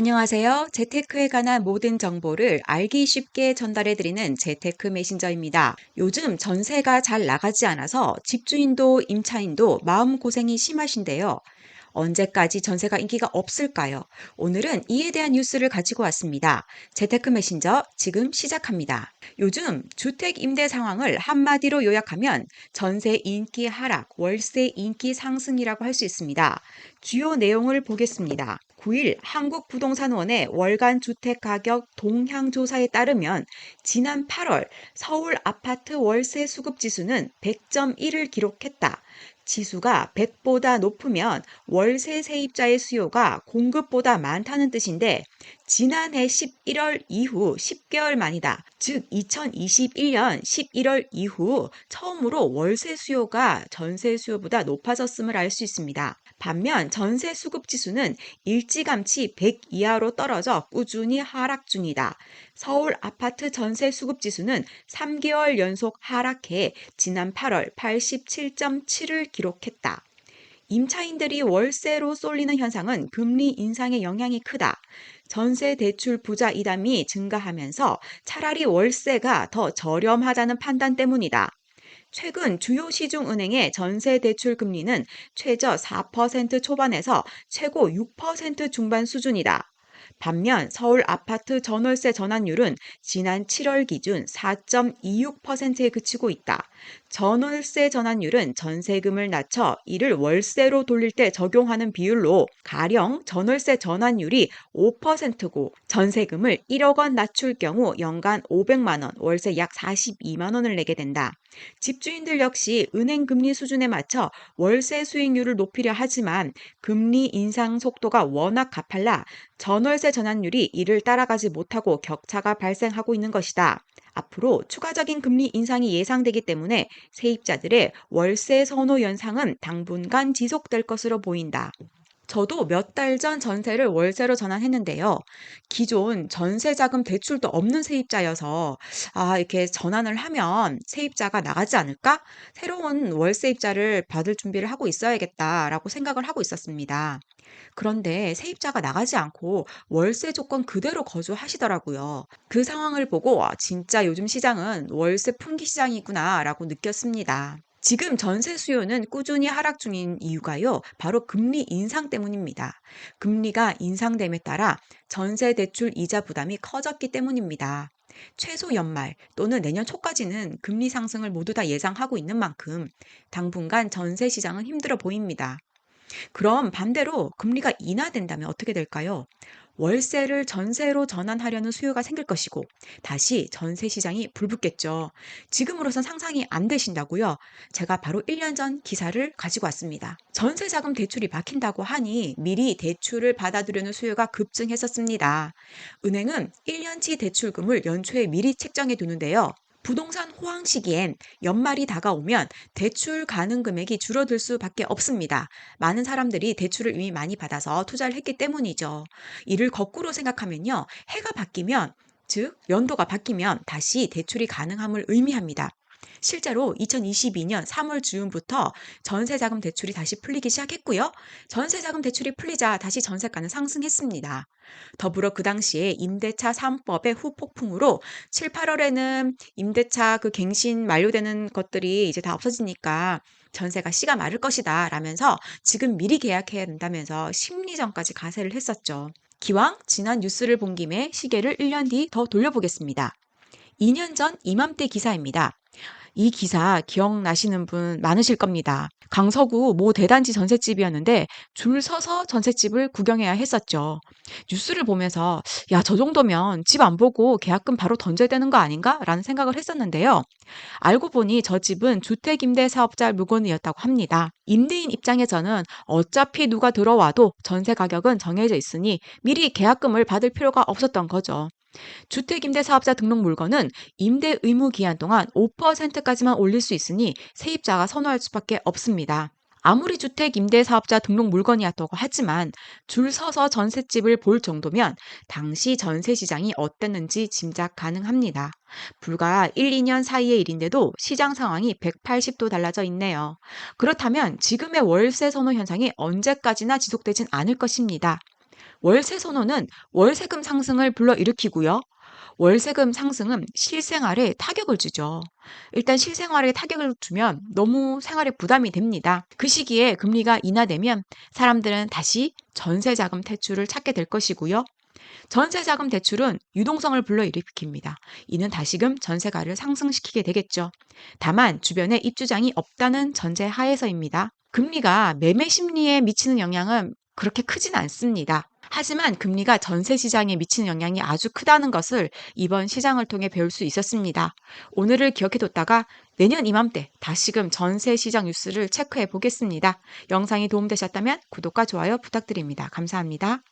안녕하세요. 재테크에 관한 모든 정보를 알기 쉽게 전달해드리는 재테크 메신저입니다. 요즘 전세가 잘 나가지 않아서 집주인도 임차인도 마음고생이 심하신데요. 언제까지 전세가 인기가 없을까요? 오늘은 이에 대한 뉴스를 가지고 왔습니다. 재테크 메신저 지금 시작합니다. 요즘 주택 임대 상황을 한마디로 요약하면 전세 인기 하락, 월세 인기 상승이라고 할 수 있습니다. 주요 내용을 보겠습니다. 9일 한국부동산원의 월간 주택가격 동향조사에 따르면 지난 8월 서울 아파트 월세 수급 지수는 100.1을 기록했다. 지수가 100보다 높으면 월세 세입자의 수요가 공급보다 많다는 뜻인데 지난해 11월 이후 10개월 만이다. 즉 2021년 11월 이후 처음으로 월세 수요가 전세 수요보다 높아졌음을 알 수 있습니다. 반면 전세 수급 지수는 일찌감치 100 이하로 떨어져 꾸준히 하락 중이다. 서울 아파트 전세 수급 지수는 3개월 연속 하락해 지난 8월 87.7을 기록했다. 임차인들이 월세로 쏠리는 현상은 금리 인상의 영향이 크다. 전세 대출 부자 이담이 증가하면서 차라리 월세가 더 저렴하다는 판단 때문이다. 최근 주요 시중은행의 전세 대출 금리는 최저 4% 초반에서 최고 6% 중반 수준이다. 반면 서울 아파트 전월세 전환율은 지난 7월 기준 4.26%에 그치고 있다. 전월세 전환율은 전세금을 낮춰 이를 월세로 돌릴 때 적용하는 비율로 가령 전월세 전환율이 5%고 전세금을 1억 원 낮출 경우 연간 500만 원, 월세 약 42만 원을 내게 된다. 집주인들 역시 은행 금리 수준에 맞춰 월세 수익률을 높이려 하지만 금리 인상 속도가 워낙 가팔라 전월세 전환율이 이를 따라가지 못하고 격차가 발생하고 있는 것이다. 앞으로 추가적인 금리 인상이 예상되기 때문에 세입자들의 월세 선호 현상은 당분간 지속될 것으로 보인다. 저도 몇 달 전 전세를 월세로 전환했는데요. 기존 전세자금 대출도 없는 세입자여서 이렇게 전환을 하면 세입자가 나가지 않을까? 새로운 월세입자를 받을 준비를 하고 있어야겠다라고 생각을 하고 있었습니다. 그런데 세입자가 나가지 않고 월세 조건 그대로 거주하시더라고요. 그 상황을 보고 진짜 요즘 시장은 월세 품귀 시장이구나라고 느꼈습니다. 지금 전세 수요는 꾸준히 하락 중인 이유가요, 바로 금리 인상 때문입니다. 금리가 인상됨에 따라 전세 대출 이자 부담이 커졌기 때문입니다. 최소 연말 또는 내년 초까지는 금리 상승을 모두 다 예상하고 있는 만큼 당분간 전세 시장은 힘들어 보입니다. 그럼 반대로 금리가 인하된다면 어떻게 될까요? 월세를 전세로 전환하려는 수요가 생길 것이고 다시 전세 시장이 불붙겠죠. 지금으로선 상상이 안 되신다고요? 제가 바로 1년 전 기사를 가지고 왔습니다. 전세 자금 대출이 막힌다고 하니 미리 대출을 받아두려는 수요가 급증했었습니다. 은행은 1년치 대출금을 연초에 미리 책정해 두는데요. 부동산 호황 시기엔 연말이 다가오면 대출 가능 금액이 줄어들 수밖에 없습니다. 많은 사람들이 대출을 이미 많이 받아서 투자를 했기 때문이죠. 이를 거꾸로 생각하면요. 해가 바뀌면, 즉 연도가 바뀌면 다시 대출이 가능함을 의미합니다. 실제로 2022년 3월 중부터 전세자금 대출이 다시 풀리기 시작했고요. 전세자금 대출이 풀리자 다시 전세가는 상승했습니다. 더불어 그 당시에 임대차 3법의 후폭풍으로 7, 8월에는 임대차 그 갱신 만료되는 것들이 이제 다 없어지니까 전세가 씨가 마를 것이다 라면서 지금 미리 계약해야 된다면서 심리전까지 가세를 했었죠. 기왕 지난 뉴스를 본 김에 시계를 1년 뒤 더 돌려보겠습니다. 2년 전 이맘때 기사입니다. 이 기사 기억나시는 분 많으실 겁니다. 강서구 모 대단지 전셋집이었는데 줄 서서 전셋집을 구경해야 했었죠. 뉴스를 보면서 야, 저 정도면 집 안 보고 계약금 바로 던져야 되는 거 아닌가? 라는 생각을 했었는데요. 알고 보니 저 집은 주택임대사업자 물건이었다고 합니다. 임대인 입장에서는 어차피 누가 들어와도 전세 가격은 정해져 있으니 미리 계약금을 받을 필요가 없었던 거죠. 주택임대사업자 등록 물건은 임대 의무 기한 동안 5%까지만 올릴 수 있으니 세입자가 선호할 수밖에 없습니다. 아무리 주택임대사업자 등록 물건이었다고 하지만 줄 서서 전셋집을 볼 정도면 당시 전세 시장이 어땠는지 짐작 가능합니다. 불과 1, 2년 사이의 일인데도 시장 상황이 180도 달라져 있네요. 그렇다면 지금의 월세 선호 현상이 언제까지나 지속되진 않을 것입니다. 월세 선호는 월세금 상승을 불러일으키고요. 월세금 상승은 실생활에 타격을 주죠. 일단 실생활에 타격을 주면 너무 생활에 부담이 됩니다. 그 시기에 금리가 인하되면 사람들은 다시 전세자금 대출을 찾게 될 것이고요. 전세자금 대출은 유동성을 불러일으킵니다. 이는 다시금 전세가를 상승시키게 되겠죠. 다만 주변에 입주장이 없다는 전제 하에서입니다. 금리가 매매 심리에 미치는 영향은 그렇게 크진 않습니다. 하지만 금리가 전세 시장에 미치는 영향이 아주 크다는 것을 이번 시장을 통해 배울 수 있었습니다. 오늘을 기억해뒀다가 내년 이맘때 다시금 전세 시장 뉴스를 체크해 보겠습니다. 영상이 도움되셨다면 구독과 좋아요 부탁드립니다. 감사합니다.